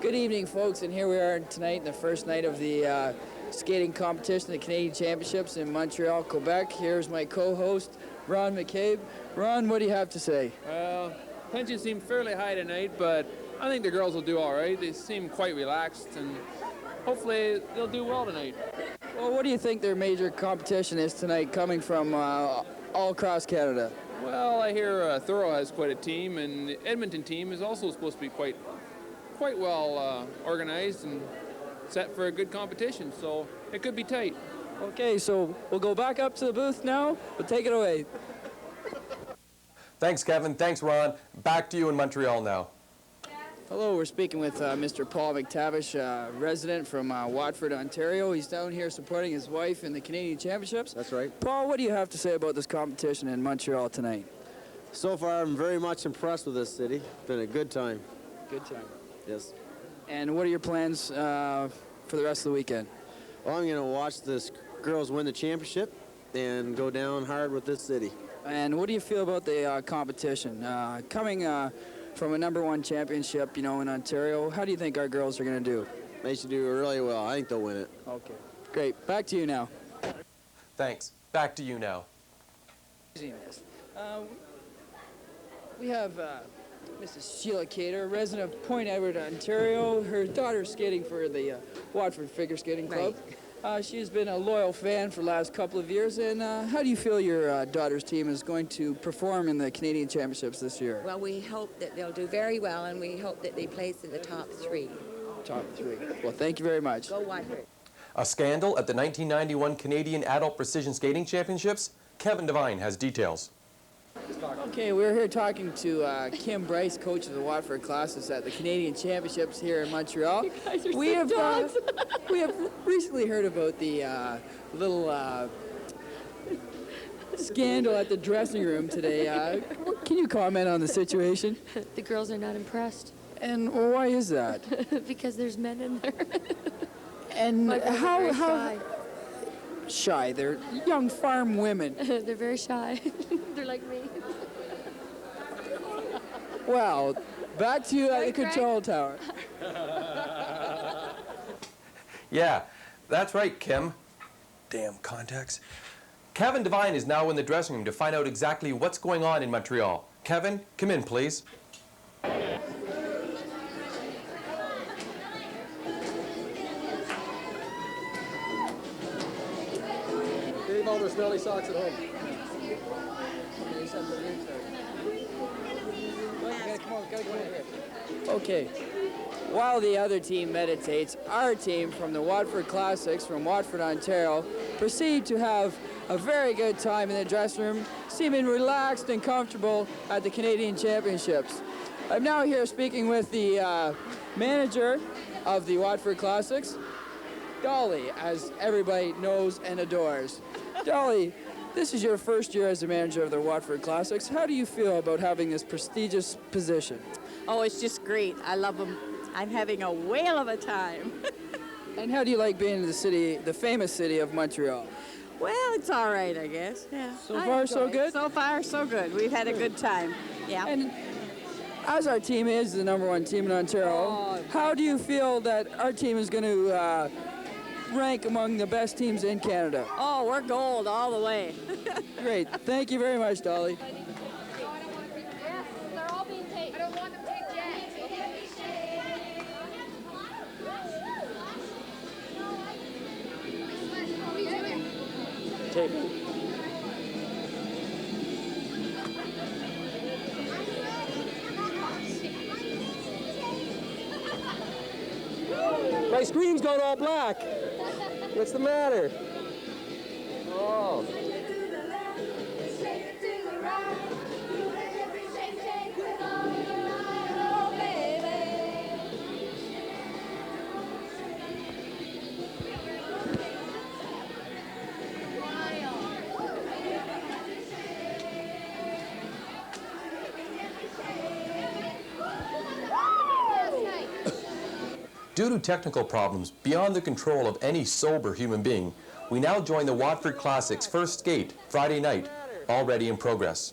Good evening, folks, and here we are tonight in the first night of the skating competition, the Canadian Championships in Montreal, Quebec. Here's my co-host, Ron McCabe. Ron, what do you have to say? Well, tension seemed fairly high tonight, but I think the girls will do all right. They seem quite relaxed, and hopefully they'll do well tonight. Well, what do you think their major competition is tonight, coming from all across Canada? Well, I hear Thorough has quite a team, and the Edmonton team is also supposed to be quite well organized and set for a good competition, so it could be tight. Okay, so we'll go back up to the booth now. We'll take it away. Thanks, Kevin. Thanks, Ron. Back to you in Montreal now. Hello, we're speaking with Mr. Paul McTavish, resident from Watford, Ontario. He's down here supporting his wife in the Canadian Championships. That's right. Paul, what do you have to say about this competition in Montreal tonight? So far, I'm very much impressed with this city. Been a good time. Good time. Yes. And what are your plans for the rest of the weekend? Well, I'm going to watch this girls win the championship and go down hard with this city. And what do you feel about the competition? Coming from a #1 championship, you know, in Ontario, how do you think our girls are going to do? They should do really well. I think they'll win it. Okay. Great. Back to you now. Thanks. Back to you now. We have Mrs. Sheila Cater, resident of Point Edward, Ontario. Her daughter's skating for the Watford Figure Skating Club. She's been a loyal fan for the last couple of years. And how do you feel your daughter's team is going to perform in the Canadian Championships this year? Well, we hope that they'll do very well, and we hope that they place in the top 3. Top 3. Well, thank you very much. Go Watford. A scandal at the 1991 Canadian Adult Precision Skating Championships? Kevin Devine has details. Okay, we're here talking to Kim Bryce, coach of the Watford Classics at the Canadian Championships here in Montreal. You guys are we sick dogs. We have recently heard about the little scandal at the dressing room today. Can you comment on the situation? The girls are not impressed. And why is that? Because there's men in there. And My girls are how very shy. Shy? They're young farm women. They're very shy. They're like me. Well, back to you at the control tower. Yeah, that's right, Kim. Damn contacts. Kevin Devine is now in the dressing room to find out exactly what's going on in Montreal. Kevin, come in, please. Leave all their smelly socks at home. Okay. While the other team meditates, our team from the Watford Classics from Watford, Ontario, proceed to have a very good time in the dressing room, seeming relaxed and comfortable at the Canadian Championships. I'm now here speaking with the manager of the Watford Classics, Dolly, as everybody knows and adores. Dolly, this is your first year as the manager of the Watford Classics. How do you feel about having this prestigious position? Oh, it's just great. I love them. I'm having a whale of a time. And how do you like being in the city, the famous city of Montreal? Well, it's all right, I guess. Yeah. So far, so good? So far, so good. We've had a good time. Yeah. And as our team is the #1 team in Ontario, how do you feel that our team is going to rank among the best teams in Canada? Oh, we're gold all the way. Great. Thank you very much, Dolly. They're all being taped. I don't want them taped yet. Tape. My screen's going all black. What's the matter? Oh. Due to technical problems beyond the control of any sober human being, we now join the Watford Classics first skate Friday night, already in progress.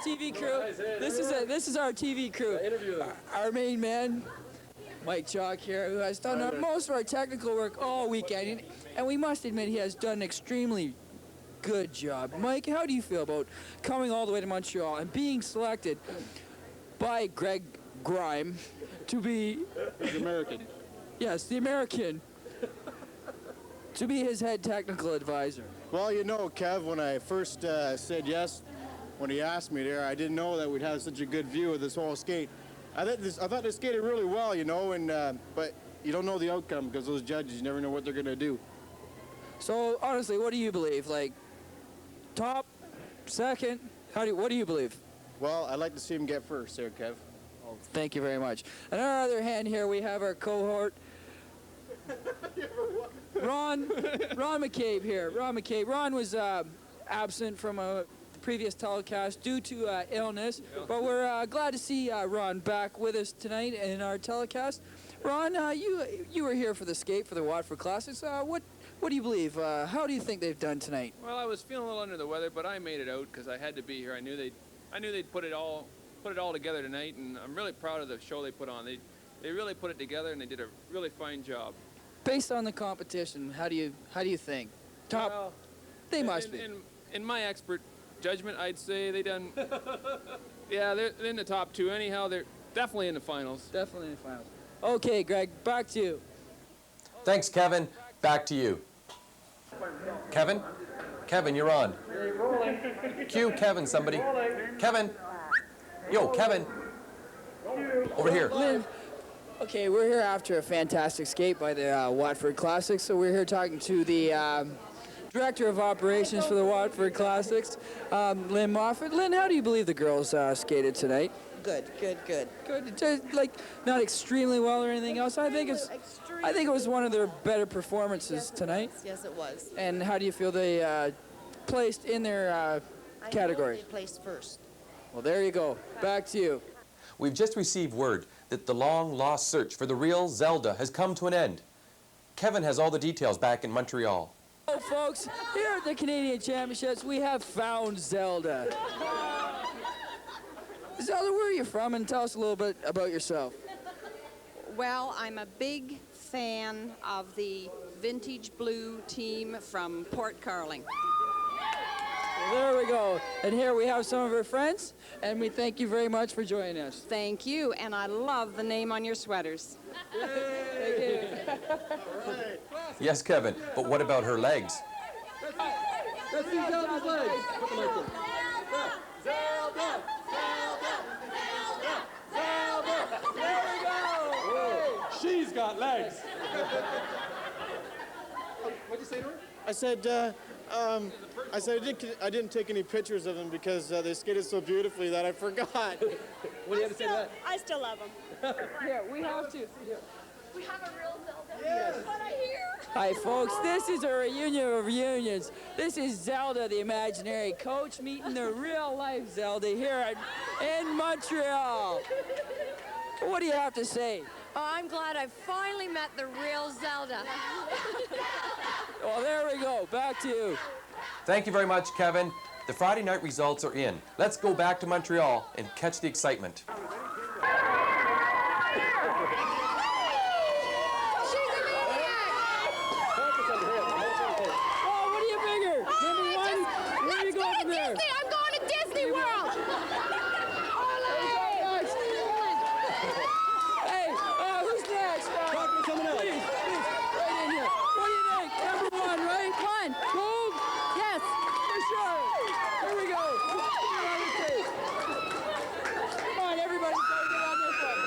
TV crew. This is our TV crew. Our main man, Mike Chalk here, who has done most of our technical work all weekend, and we must admit he has done an extremely good job. Mike, how do you feel about coming all the way to Montreal and being selected by Greg Grime to be the American? Yes, the American. To be his head technical advisor. Well, you know, Kev, when I first said yes, when he asked me there, I didn't know that we'd have such a good view of this whole skate. I thought they skated really well, you know, and but you don't know the outcome because those judges, you never know what they're going to do. So, honestly, what do you believe? Like, top, second? What do you believe? Well, I'd like to see him get first there, Kev. Oh, thank you very much. On our other hand here, we have our cohort, Ron McCabe here. Ron McCabe. Ron was absent from a previous telecast due to illness, but we're glad to see Ron back with us tonight in our telecast. Ron, you were here for the skate for the Watford Classics. What do you believe? How do you think they've done tonight? Well, I was feeling a little under the weather, but I made it out because I had to be here. I knew they'd put it all together tonight, and I'm really proud of the show they put on. They really put it together, and they did a really fine job. Based on the competition, how do you think? Top? Well, they must be. In my expert judgment, I'd say they done. Yeah, they're in the top two. Anyhow, they're definitely in the finals. Definitely in the finals. Okay, Greg, back to you. Thanks, Kevin. Back to you. Kevin? Kevin, you're on. Cue Kevin, somebody. Kevin. Yo, Kevin. Over here. Lynn. Okay, we're here after a fantastic skate by the Watford Classics, so we're here talking to the Director of Operations for the Watford Classics, Lynn Moffat. Lynn, how do you believe the girls skated tonight? Good. Good. Just, like, not extremely well or anything else. I think it was one of their better performances tonight. Yes, it was. And how do you feel they placed in their category? They placed first. Well, there you go. Back to you. We've just received word that the long-lost search for the real Zelda has come to an end. Kevin has all the details back in Montreal. Oh, folks, here at the Canadian Championships, we have found Zelda. Zelda, where are you from? And tell us a little bit about yourself. Well, I'm a big fan of the Vintage Blue team from Port Carling. Well, there we go. And here we have some of our friends, and we thank you very much for joining us. Thank you, and I love the name on your sweaters. Thank you. Yes, Kevin, but what about her legs? Let's see Zelda's legs. Put the mic in. Zelda! There we go! Whoa. She's got legs. What'd you say to her? I said I didn't take any pictures of them because they skated so beautifully that I forgot. What do you have to say to that? I still love them. Yeah, we have to. We have a real Zelda. Yes. What I hear. Hi, folks. This is a reunion of reunions. This is Zelda, the imaginary coach, meeting the real-life Zelda here in Montreal. What do you have to say? Oh, I'm glad I finally met the real Zelda. Well, there we go. Back to you. Thank you very much, Kevin. The Friday night results are in. Let's go back to Montreal and catch the excitement. I'm going to Disney World. Hey, who's next? Talk to someone else. Please, right in here. What do you think? Number one, right? One. Gold? Yes. For sure. Here we go. Come on, everybody, try to get on this one.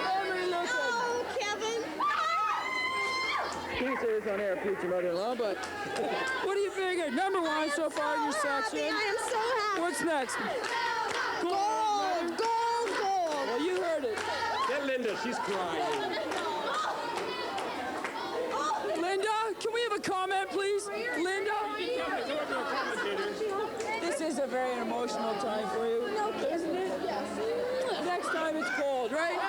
Henry Lucas. Oh, Kevin. Can't say this on air, preach your mother-in-law, but what do you figure? Number one so far in your section. I am so happy. What's next? Gold. Well, you heard it. Get Linda, she's crying. Linda, can we have a comment, please? Linda? This is a very emotional time for you, isn't it? Yes. Next time it's cold, right?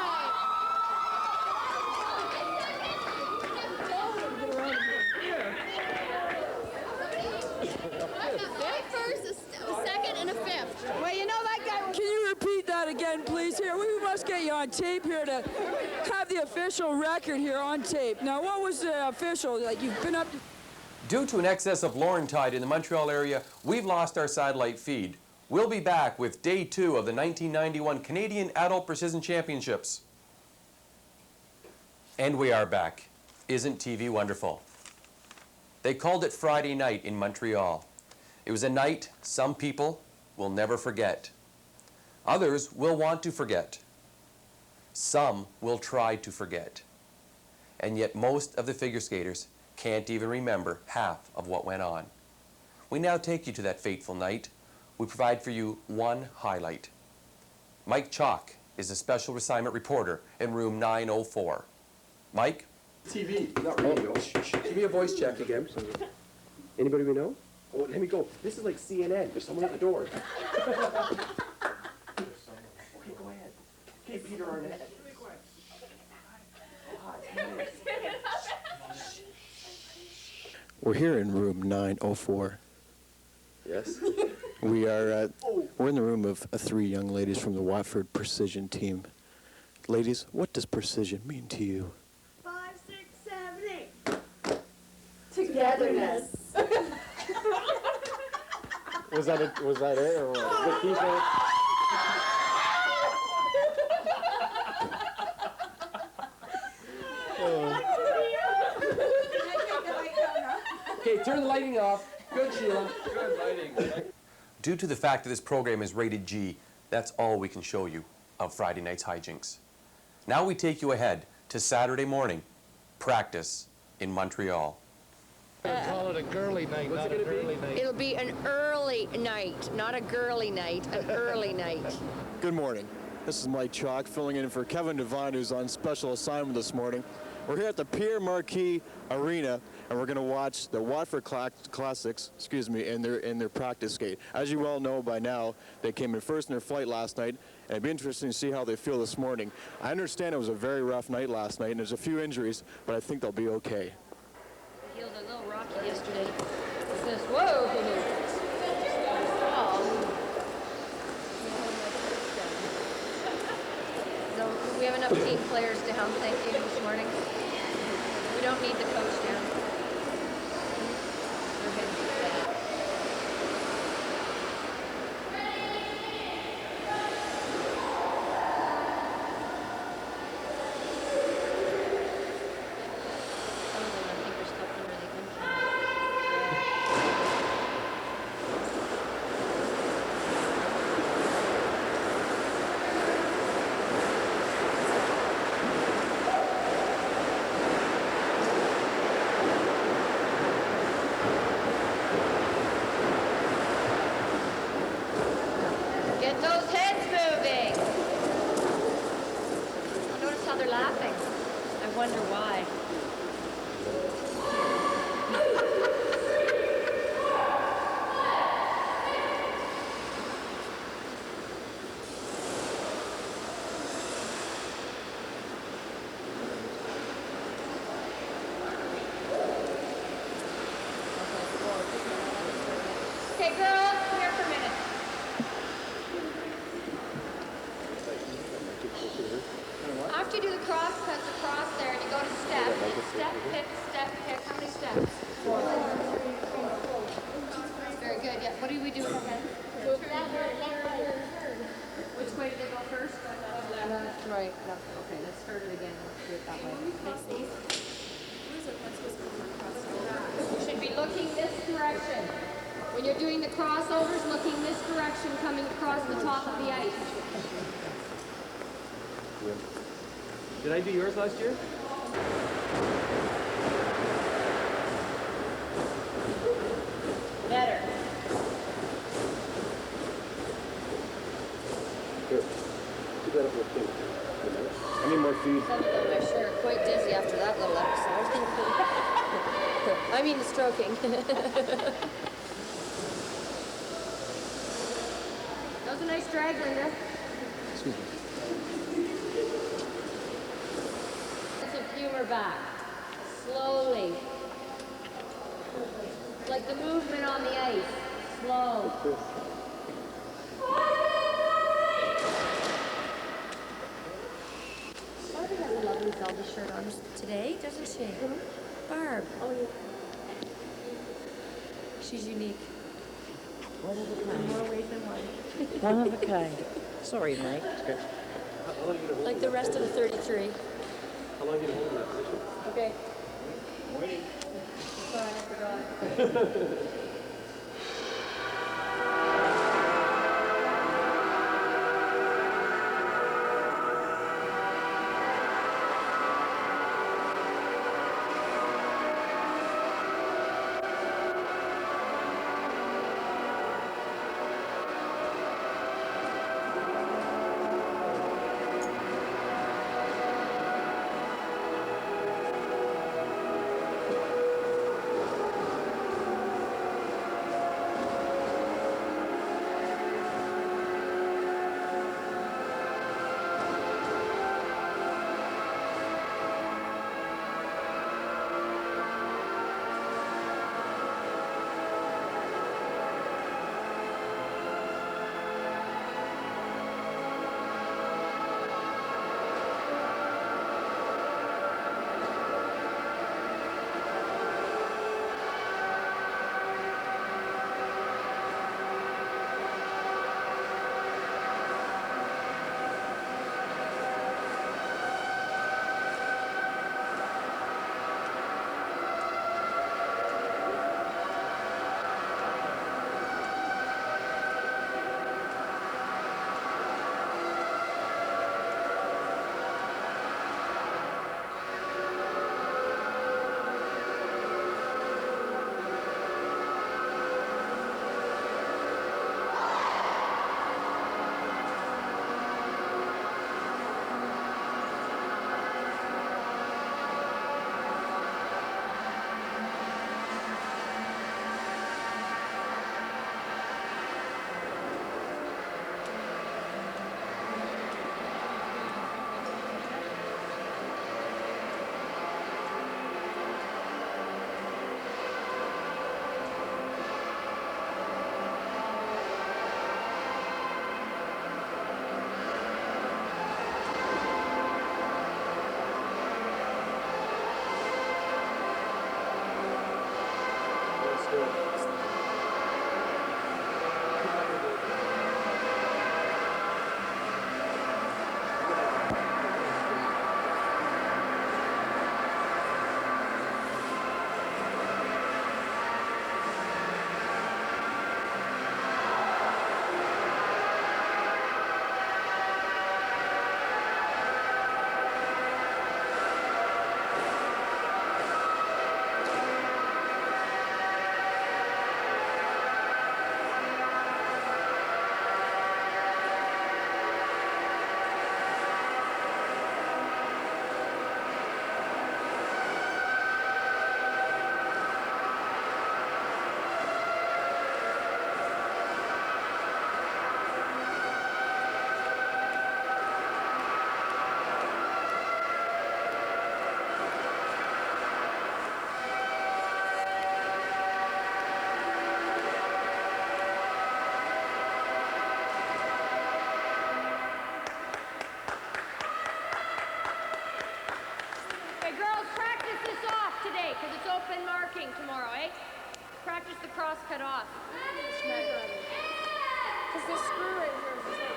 on tape here to have the official record here on tape. Now, what was the official? Like, you've been up to... Due to an excess of Laurentide in the Montreal area, we've lost our satellite feed. We'll be back with Day 2 of the 1991 Canadian Adult Precision Championships. And we are back. Isn't TV wonderful? They called it Friday night in Montreal. It was a night some people will never forget. Others will want to forget. Some will try to forget. And yet most of the figure skaters can't even remember half of what went on. We now take you to that fateful night. We provide for you one highlight. Mike Chalk is a special assignment reporter in room 904. Mike? TV, not radio. Give me a voice check again. Anybody we know? Oh, let me go. This is like CNN. There's someone at the door. Okay, go ahead. Okay, Peter Arnett. We're here in room 904. Yes? We're in the room of 3 young ladies from the Watford Precision team. Ladies, what does precision mean to you? 5, 6, 7, 8. Togetherness. Was that it or what? Good people. Okay, turn the lighting off. Good, Sheila. Good lighting. Due to the fact that this program is rated G, that's all we can show you of Friday night's hijinks. Now we take you ahead to Saturday morning, practice in Montreal. Call it a girly night, not an early night. It'll be an early night, not a girly night, an early night. Good morning. This is Mike Chalk filling in for Kevin Devine, who's on special assignment this morning. We're here at the Pierre Marquis Arena, and we're going to watch the Watford Classics, in their practice skate. As you well know by now, they came in first in their flight last night, and it'd be interesting to see how they feel this morning. I understand it was a very rough night last night, and there's a few injuries, but I think they'll be okay. Healed a little rocky yesterday. What's this? Whoa! So we have enough team players to help. Thank you this morning. We don't need the coach down. We're good with that. Get those heads moving. Notice how they're laughing. I wonder why. Okay, girls, come here for a minute. After you do the cross cuts across there and you go to step, step, pick. How many steps? 4. Very good, yeah. What do we do with our hands? Which way do they go first? Left, right, left. Okay, let's start it again. Let's do it that way. You should be looking this direction. When you're doing the crossovers, looking this direction, coming across the top of the ice. Did I do yours last year? Better. Good. Too bad it was I need more food. Some of them are sure quite dizzy after that little episode. I mean the stroking. That was a nice drag, Linda. Excuse me. Humor back. Slowly. Like the movement on the ice. Slow. shirt on today, doesn't she? Barb. Oh, yeah. She's unique. One of a In kind. more ways than one. One of a kind. Sorry, Mike. Okay. How long are you gonna hold Like the rest of the 33. How long are you gonna hold in that position? Okay. Waiting. Sorry, I forgot. because it's open marking tomorrow, eh? Practice the cross cut off. Because the screw right here is like,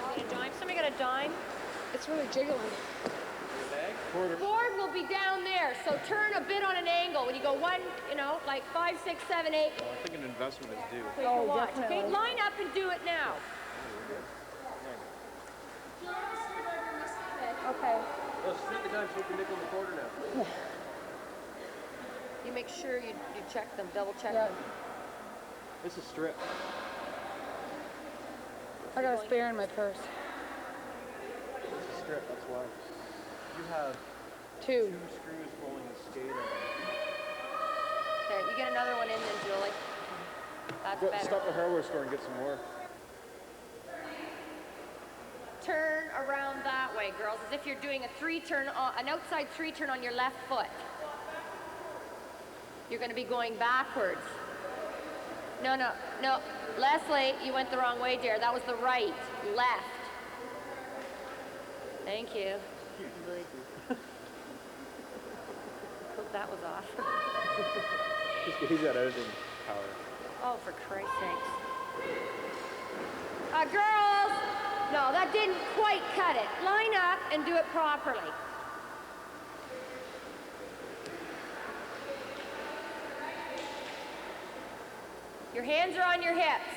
Got a dime? Somebody got a dime? it's really jiggling. Board will be down there, so turn a bit on an angle. When you go one, you know, like 5, 6, 7, 8. Well, I think an investment is due. Wait, Oh, watch. definitely. Okay, line up and do it now. Okay. Well, just take the time so you can nickel in the quarter now. You make sure you check them, double check Yeah. them. It's a strip. I got a spare in my purse. It's a strip, that's why. You have Two. 2 screws holding the skate on. Okay, you get another one in then, Julie. That's Go, better. stop at the hardware store and get some more. Turn around that way, girls, as if you're doing a 3-turn, an outside 3-turn on your left foot. You're going to be going backwards. No, no, no. Leslie, you went the wrong way, dear. That was the right, left. Thank you. that was off. He's got editing power. Oh, for Christ's sakes. Girls! No, that didn't quite cut it. Line up and do it properly. Your hands are on your hips.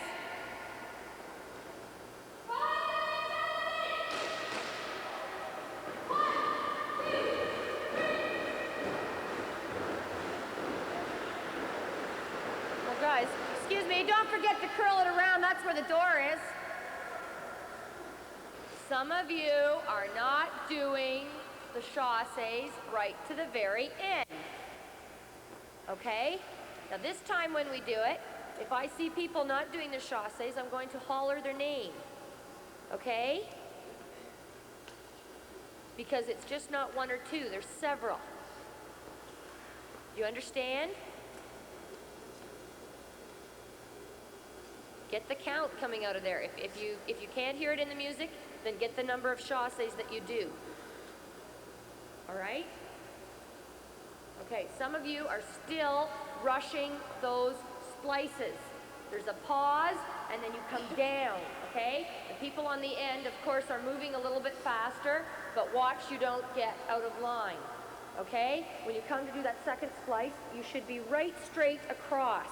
Well, guys, excuse me, don't forget to curl it around. That's where the door is. Some of you are not doing the chassés right to the very end. Okay? Now this time when we do it, if I see people not doing the chassés, I'm going to holler their name. Okay? Because it's just not one or two, there's several. Do you understand? Get the count coming out of there. If you can't hear it in the music, then get the number of chassés that you do. All right? Okay, some of you are still rushing those splices. There's a pause, and then you come down, okay? The people on the end, of course, are moving a little bit faster, but watch you don't get out of line, okay? When you come to do that second splice, you should be right straight across,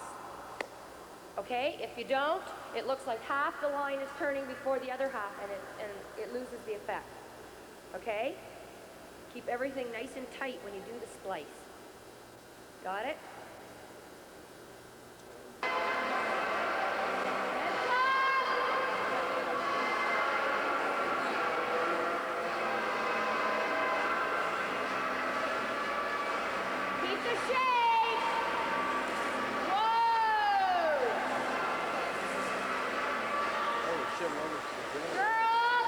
okay? If you don't, it looks like half the line is turning before the other half, and it loses the effect, okay? Keep everything nice and tight when you do the splice. Got it? Keep the shape! Whoa! Girl,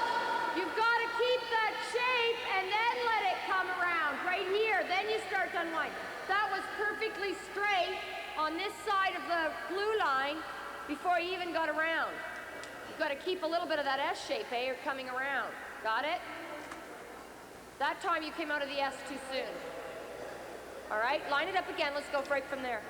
you've got to keep that shape and then let it come around right here. Then you start to unwind. That was perfectly straight on this side of the blue line before you even got around. You've got to keep a little bit of that S shape, eh? You're coming around. Got it? That time you came out of the S too soon. All right, line it up again. Let's go right from there.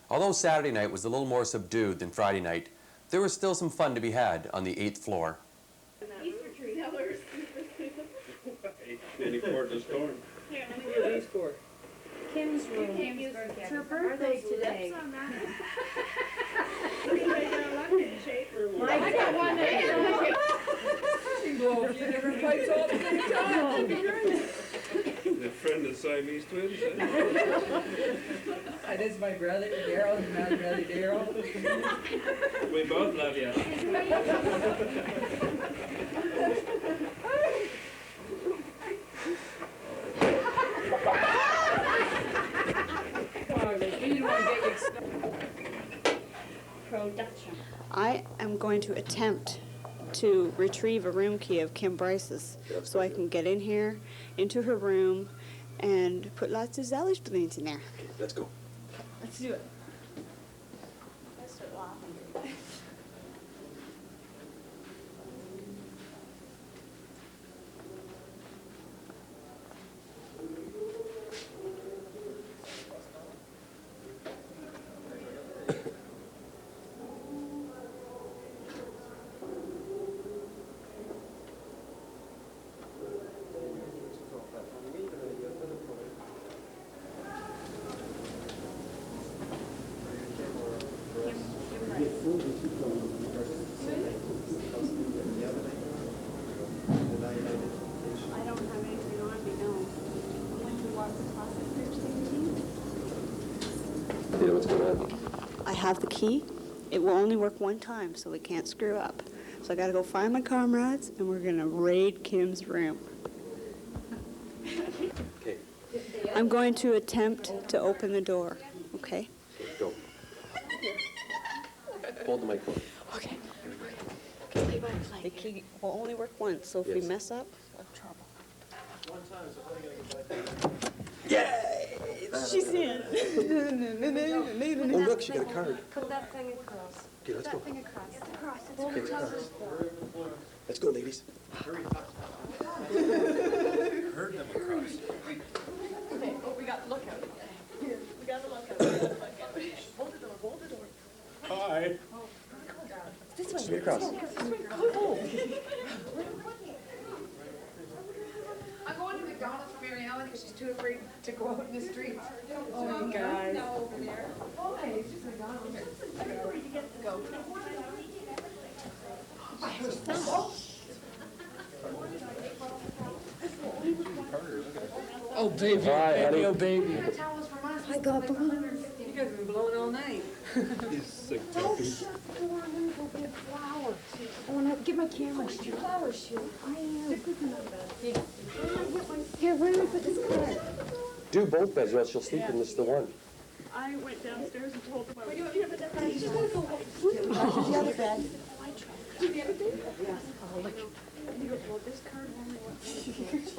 Although Saturday night was a little more subdued than Friday night, there was still some fun to be had on the 8th floor. Easter tree, that works. Any quart of storm. Here, let me do these for Kim's room. It's her birthday today. I got one that Blow a few different pipes all at the same time. A friend of Siamese twins. This is my brother, Daryl, and my brother, Daryl. We both love you. I am going to attempt to retrieve a room key of Kim Bryce's so I can get in here, into her room, and put lots of Zelish balloons in there. Let's go. Let's do it. I don't have anything on me, no. I went to Watford Classic Thursday. You know what's going on? I have the key. It will only work one time, so we can't screw up. So I gotta go find my comrades, and we're gonna raid Kim's room. Okay, I'm going to attempt to open the door, okay? go. Hold the microphone. Okay. The key will only work once, so if we Yes. mess up, we're in trouble. Yay! She's in. Oh, look, she got a card. Put that thing across. Okay, let's go. Thing across. It's across. It's Okay, over top of across. the floor. Let's go, ladies. Heard them across. Okay, oh, we got lookout. Here, we got the lookout. Hold the door, hold the door. Hi. This way. Straight across. I'm going to McDonald's for Mary Ellen because she's too afraid to go out in the streets. Oh, you guys. Over there. Okay, it's just McDonald's. Go. Oh, baby, Hi, baby, honey. oh, baby. You got towels from us. I got balloons. You guys have been blowing all night. He's sick Oh, puppy. shut the door. I'm gonna go get flowers. I wanna get my camera. Flower shoot. I am. Here, where do we put this card? Do both beds, or else she'll sleep in this the one. I went downstairs and told them I was You just wanna go. The other bed.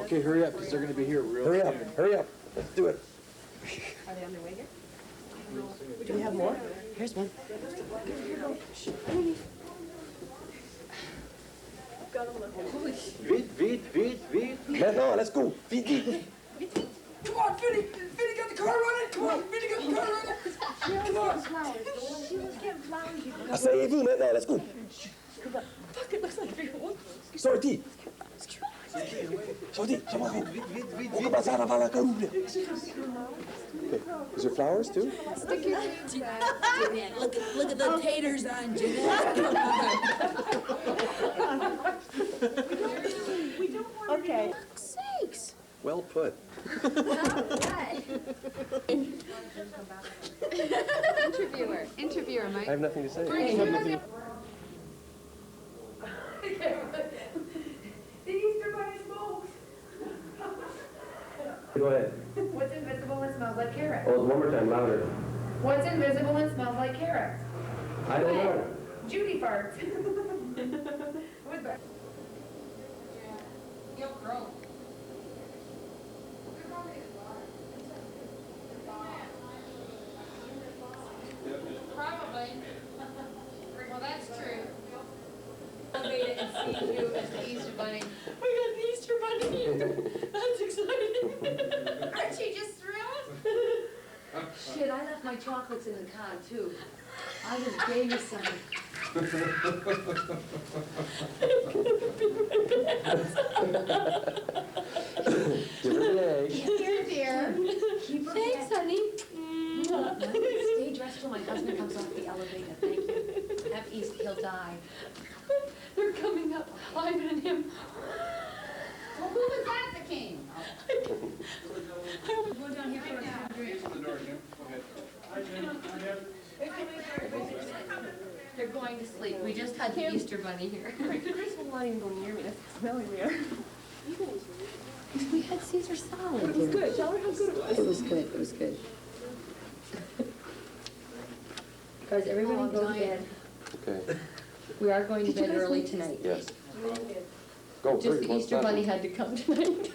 Okay, hurry up, because they're going to be here real Hurry up, hurry up. Let's do it. Are they on their way here? Do we have more? Here's one. Vite, vite, vite, vite. Maintenant, let's go. Vite, vite. Come on, Vinny! Vinny got the car running! Come on, Vinny got the car running! She was flowers. She was getting flowers. Asseyez-vous maintenant, let's go. Fuck, it looks like you're Sorti. Sorti, come on, vite, vite, vite, vite. On commence à avant la caroube. Okay, is there flowers too? Stick your Jeanette, look at the taters on Jeanette. Okay. Sakes. Well put. Interviewer, I Mike. have nothing to say. The Easter Bunny smokes. Go ahead. What's invisible and smells like carrots? Oh, one more time, louder. What's invisible and smells like carrots? I don't know. Judy farts. With that. Yo, girl. Probably. Well, that's true. I made it and see you as the Easter Bunny. We got the Easter Bunny here. That's exciting. Aren't you just thrilled? Shit, I left my chocolates in the car too. I just gave you some. Give her the egg. Here, dear. Keep her Thanks, honey. Stay dressed till my husband comes off the elevator. Thank you. Have East, he'll die. They're coming up, Ivan and him. Well, who was that that came? Go down here for a drink. They're going to sleep. We just had the Easter Bunny here. Chris will not even go near me. That's smelling there. We had Caesar salad. It was good. Tell her how good it was. It was good. It was good. Guys, everybody go to bed. Okay. We are going to bed early tonight. Yes. Go, Just hurry. the What's Easter that? Bunny had to come tonight.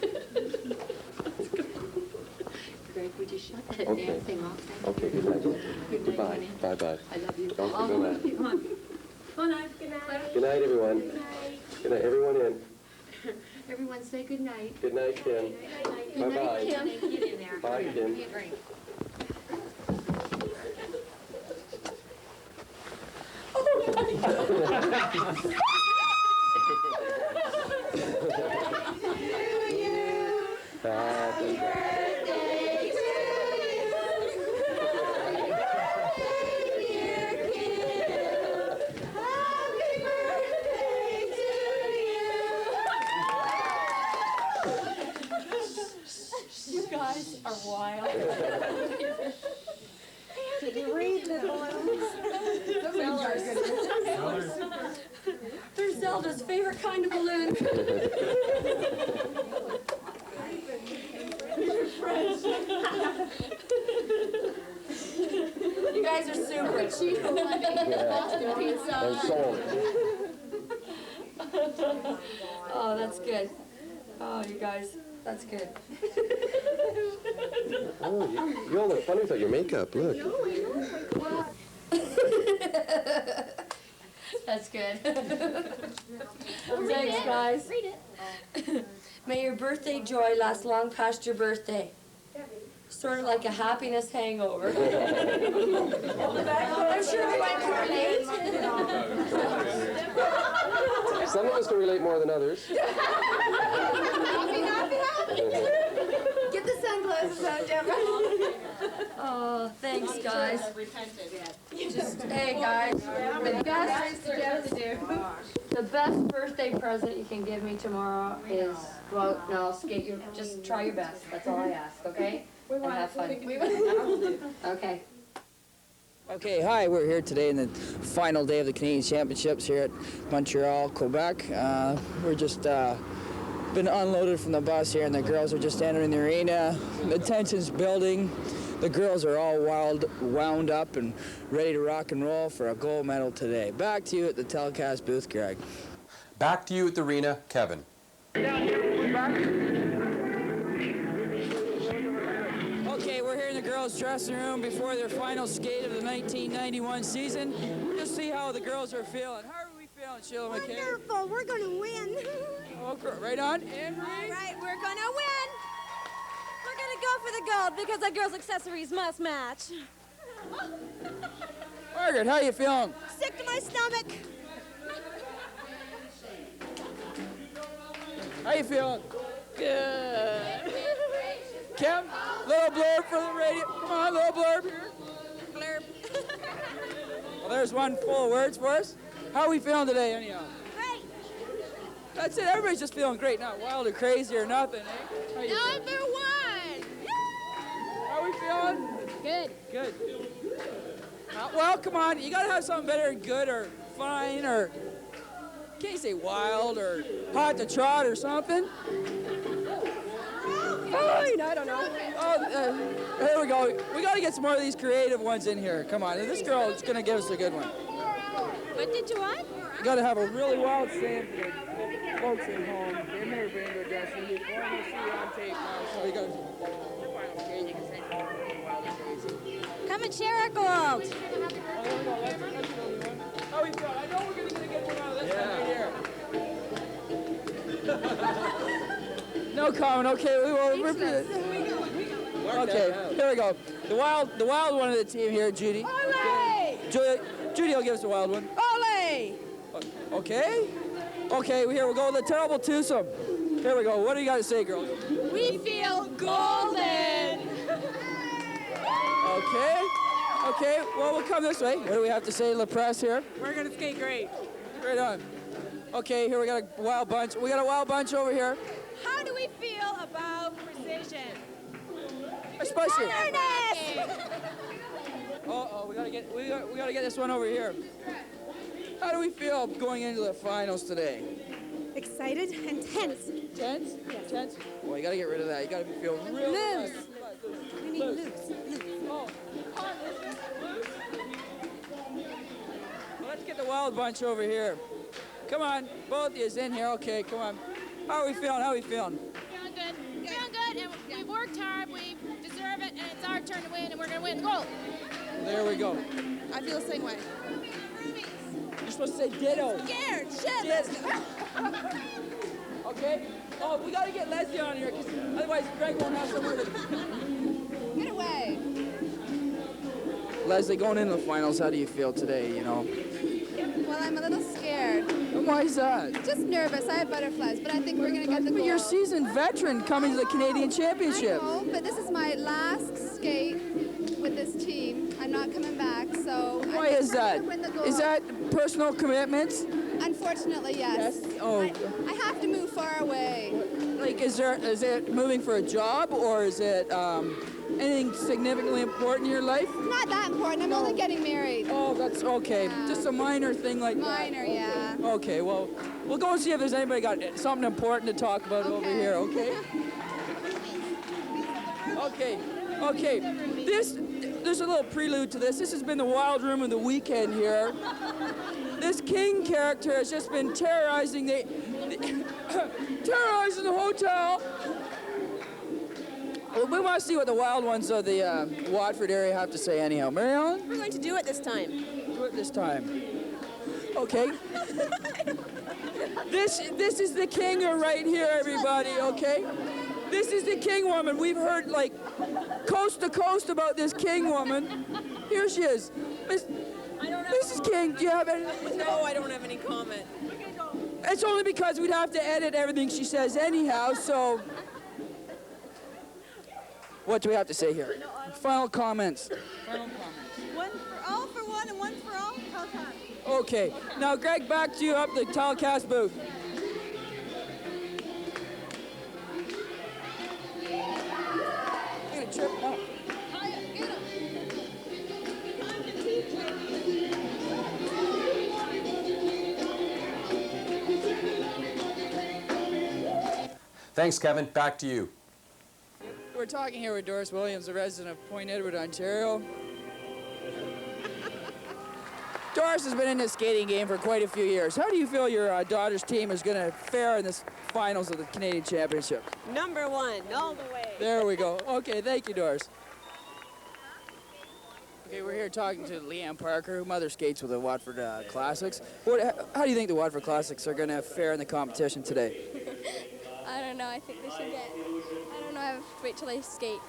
Greg, we just shut that Okay. damn thing off? Okay, good night. Good night, Goodbye. honey. Bye-bye. I love you. Don't Oh, forget that. come on. Good night. Good night. Good night, everyone. Good night. Good night, everyone in. Everyone say good night. Good night, Kim. Good night, Bye-bye. Kim. Get in there. Bye, Give Kim. me a drink. Happy birthday to you. Dear Kim. Happy birthday to you. You guys are wild. Did you read the balloons? They're Zelda's favorite kind of balloon. You guys are super. Cheeto Yeah. Boston pizza. I'm sold. Oh, that's good. Oh, you guys, that's good. Oh, you all look funny without your makeup. Look. That's good. Thanks, guys. Read it. May your birthday joy last long past your birthday. Sort of like a happiness hangover. I'm sure everyone can relate. Some of us can relate more than others. Get the sunglasses out, Deborah. Oh, thanks, guys. Just, hey, guys. The best birthday present you can give me tomorrow is go out and I'll skate you. Just try your best. That's all I ask, okay? And have fun. Okay. Okay, hi, we're here today in the final day of the Canadian Championships here at Montreal, Quebec. We're just been unloaded from the bus here and the girls are just entering the arena. The tension's building. The girls are all wound up and ready to rock and roll for a gold medal today. Back to you at the telecast booth, Greg. Back to you at the arena, Kevin. Okay, we're here in the girls' dressing room before their final skate of the 1991 season. Just see how the girls are feeling. How are we feeling, Sheila McKay? Wonderful. We're going to win. Oh, right on. Anne-Marie? All right, we're gonna win. We're gonna go for the gold because our girls' accessories must match. Margaret, how you feeling? Sick to my stomach. How you feeling? Good. Kim, little blurb for the radio. Come on, little blurb here. Blurb. Well, there's one full of words for us. How are we feeling today, anyhow? Great. That's it. Everybody's just feeling great, not wild or crazy or nothing, eh? How you feeling? Number one. How are we feeling? Good. Good. Well, come on. You gotta have something better than good or fine or can't you say wild or hot to trot or something? Fine. I don't know. Oh, here we go. We gotta get some more of these creative ones in here. Come on. This girl is gonna give us a good one. What did you want? You gotta have a really wild stand for the folks at home. They've never been to a dressing room before. I'm gonna see you on tape now. So you gotta you can say wild and crazy. Come and share our gold. Oh, there we go. Let's go one. How we feel? I know we're gonna get one out of this one right here. No comment. Okay, we will rip it. Okay, here we go. The wild one of the team here, Judy. Ole! Judy will give us a wild one. Ole! Okay. Okay, here we go. The terrible twosome. Here we go. What do you got to say, girls? We feel golden. Okay. Okay. Well, we'll come this way. What do we have to say, La Presse here? We're gonna skate great. Right on. Okay, here we got a wild bunch. We got a wild bunch over here. How do we feel about precision? Especially. Awareness! Uh-oh, we gotta get this one over here. How do we feel going into the finals today? Excited and tense. Tense? Tense? Well, you gotta get rid of that. You gotta feel real Loose. nice. We need loose. Oh. Well, let's get the wild bunch over here. Come on, both of yous in here. Okay, come on. How are we feeling? How are we feeling? Feeling good. Feeling good, and we've worked hard. We deserve it, and it's trying to win, and we're going to win. Goal. There we go. I feel the same way. You're supposed to say ditto. Scared. Shit. Yes. Okay. Oh, we got to get Leslie on here, because otherwise Greg won't have somewhere to... Get away. Leslie, going into the finals, how do you feel today, you know? Well, I'm a little scared. And why is that? Just nervous. I have butterflies, but I think we're going to get the goal. But you're a seasoned veteran coming to the Canadian Championship. I know, but this is my last skate with this team. I'm not coming back, so... Why is that? Is that personal commitments? Unfortunately, yes. Oh. I have to move far away. Like, is it moving for a job, or is it anything significantly important in your life? Not that important. I'm only getting married. Oh, that's okay. Yeah. Just a minor thing like that. Minor, yeah. Okay, well, we'll go and see if there's anybody got something important to talk about over here, okay? Okay. There's a little prelude to this. This has been the wild room of the weekend here. This King character has just been terrorizing terrorizing the hotel. Well, we want to see what the wild ones of the Watford area have to say anyhow. Mary Ellen? We're going to do it this time. Do it this time. Okay. This is the King right here, everybody, okay? This is the King woman. We've heard, like, coast to coast about this King woman. Here she is. Mrs. King, do you have anything? No, I don't have any comment. It's only because we'd have to edit everything she says anyhow, so... What do we have to say here? Final comments. One for all for one and one for all. How's that? Okay. Now, Greg, back to you up the telecast booth. I'm gonna trip up. Thanks, Kevin. Back to you. We're talking here with Doris Williams, a resident of Point Edward, Ontario. Doris has been in this skating game for quite a few years. How do you feel your daughter's team is going to fare in the finals of the Canadian Championship? Number one, all the way. There we go. Okay, thank you, Doris. Okay, we're here talking to Leanne Parker, who mother skates with the Watford Classics. How do you think the Watford Classics are going to fare in the competition today? I don't know. I think they should get... I don't know. I have to wait till they skate.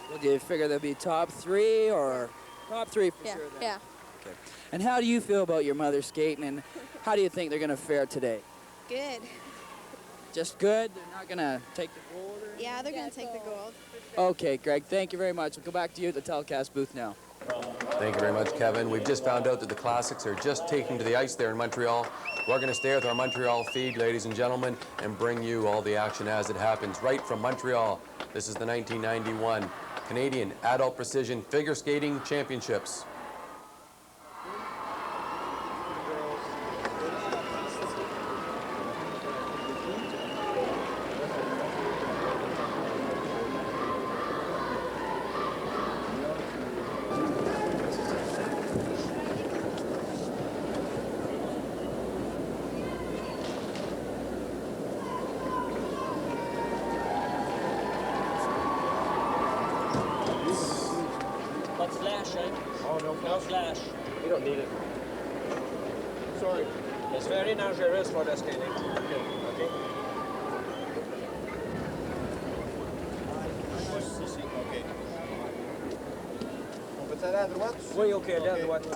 Well, do you figure they'll be top three or... Top three for sure, then. Yeah. Okay. And how do you feel about your mother skating, and how do you think they're going to fare today? Good. Just good? They're not going to take the gold? Yeah, they're going to take the gold. Okay, Greg, thank you very much. We'll go back to you at the telecast booth now. Thank you very much, Kevin. We've just found out that the Classics are just taking to the ice there in Montreal. We're going to stay with our Montreal feed, ladies and gentlemen, and bring you all the action as it happens right from Montreal. This is the 1991 Canadian Adult Precision Figure Skating Championships. Flash, eh? Oh, no flash. We don't need it. Sorry. It's very dangerous for the skating. Okay. Okay. On peut aller à droite? Oui, ok, allez à droite.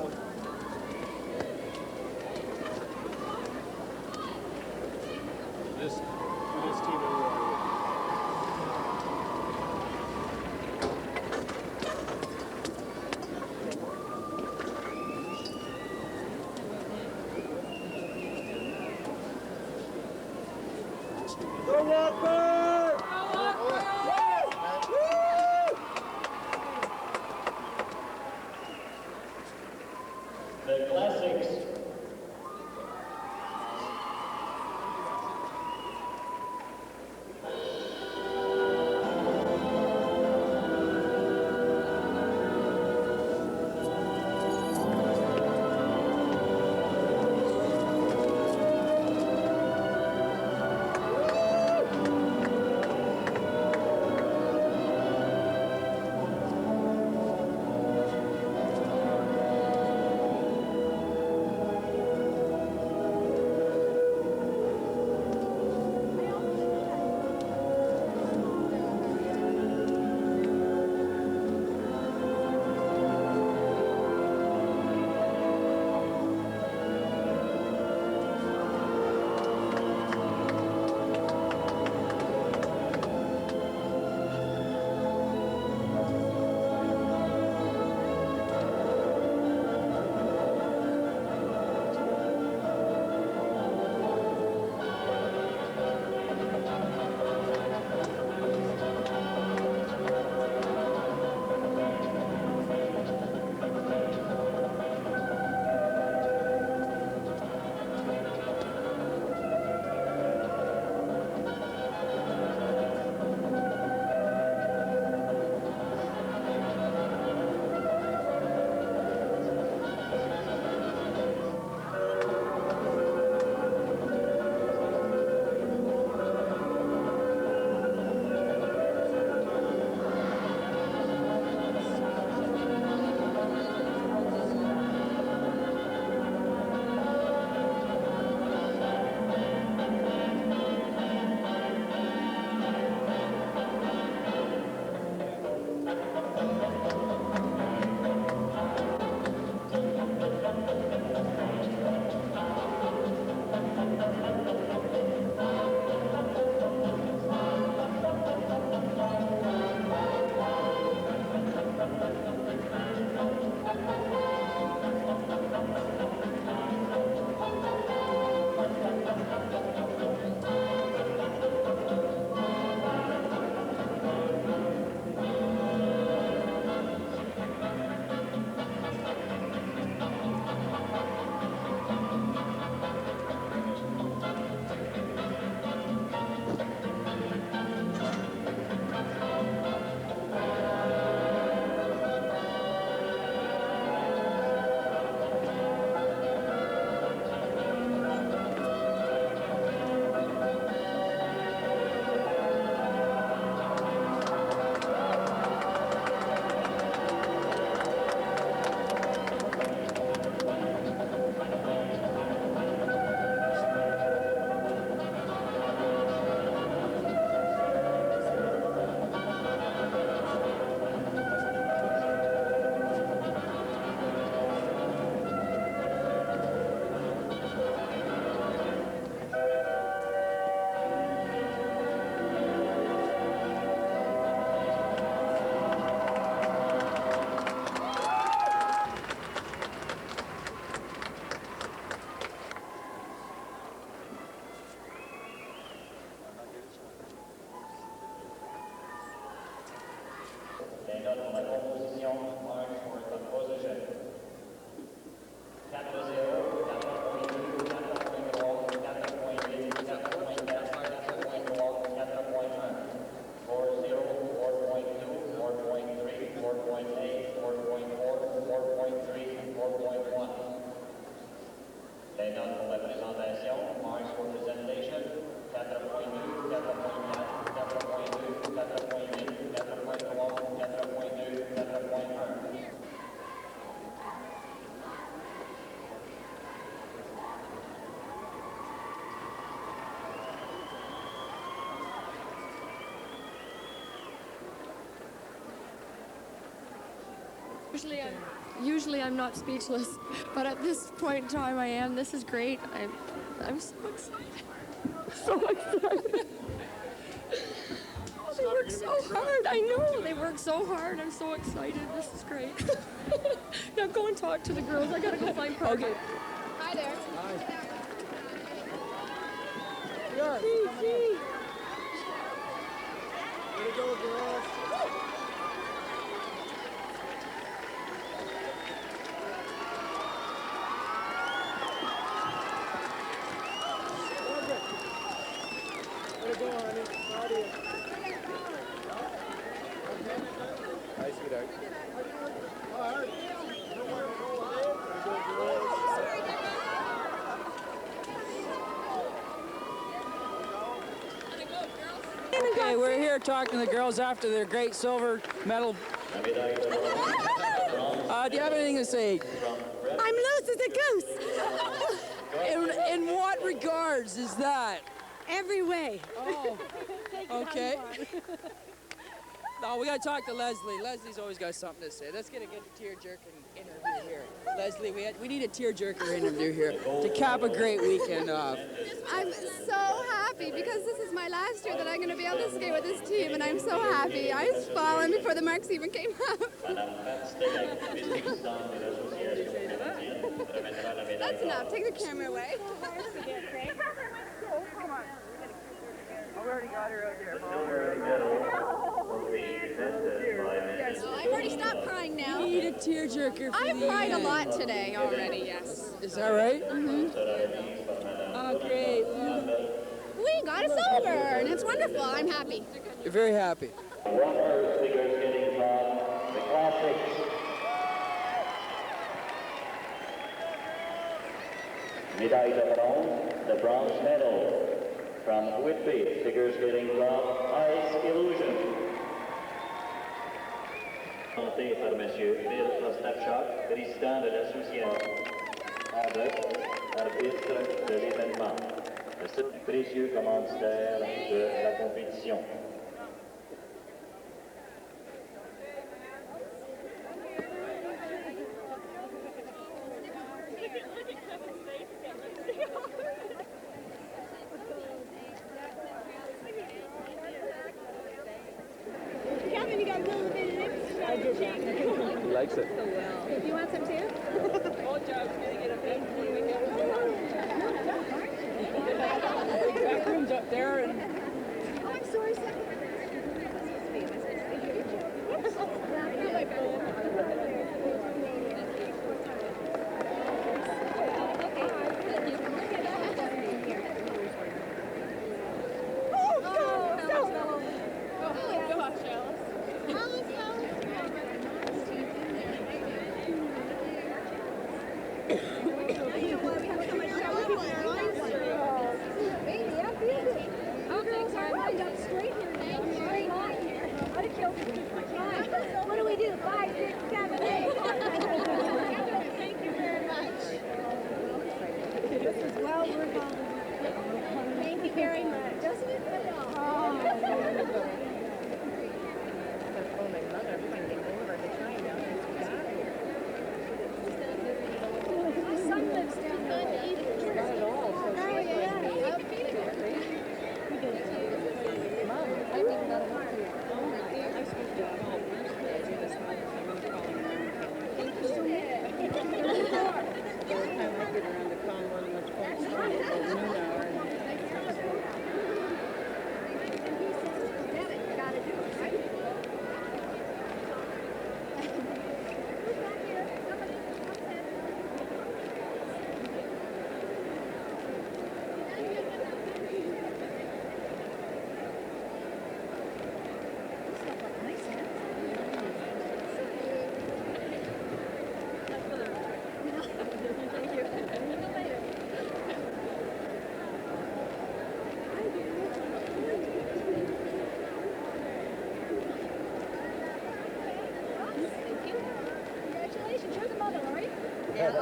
This team The Classics. notes pour la composition, marche for the position. 4-0, 4.2, 4.3, 4.8, 4.4, 4.1. 4-0, 4.2, 4.3, 4.8, 4.4, 4.3, and 4.1. Les notes pour la présentation, marks for presentation, 4.2, 4.4, 4.2, 4.8, 4.3, 4.2, 4.1. Usually I'm not speechless, but at this point in time I am. This is great. I'm so excited. So excited. Oh, they work so hard. I know. They work so hard. I'm so excited. This is great. Now go and talk to the girls. I gotta go find Parker. Okay. Hi there. Hi. Gee. Way to go, girls. Way to go, honey. Proud of you. Hi, sweetheart. All right. Okay, we're here talking to the girls after their great silver medal. Do you have anything to say? I'm loose as a goose. In what regards is that? Every way. Oh, okay. No, we gotta talk to Leslie. Leslie's always got something to say. Let's get a good tear-jerking interview here. Leslie, we need a tear-jerker interview here to cap a great weekend off. I'm so happy because this is my last year that I'm going to be able to skate with this team, and I'm so happy. I was falling before the marks even came up. That's enough. Take the camera away. I already got her out there. I've already stopped crying now. We need a tearjerker for I've the cried a end. lot today already, yes. Is that right? Mm-hmm. Oh, great. We got a silver, and it's wonderful. I'm happy. You're very happy. Watford figures getting from the classics. Médaille de bronze, the bronze medal. From Whitby, figure skating from Ice Illusion. Présenté par Monsieur Bill Ostapchuk, président de l'association. Arbitre de l'événement. Le seul précieux commanditaire de la compétition. Kevin, you got a little bit of extra. He likes it. You want some too? Back room's up there and Oh, I'm sorry. What do we do? 5, 6, 7, 8. Thank you very much. This is well worth all the Thank you very much. Doesn't it fit My son lives down there. Not at all. Oh, yeah. I think that'll work.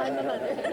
100.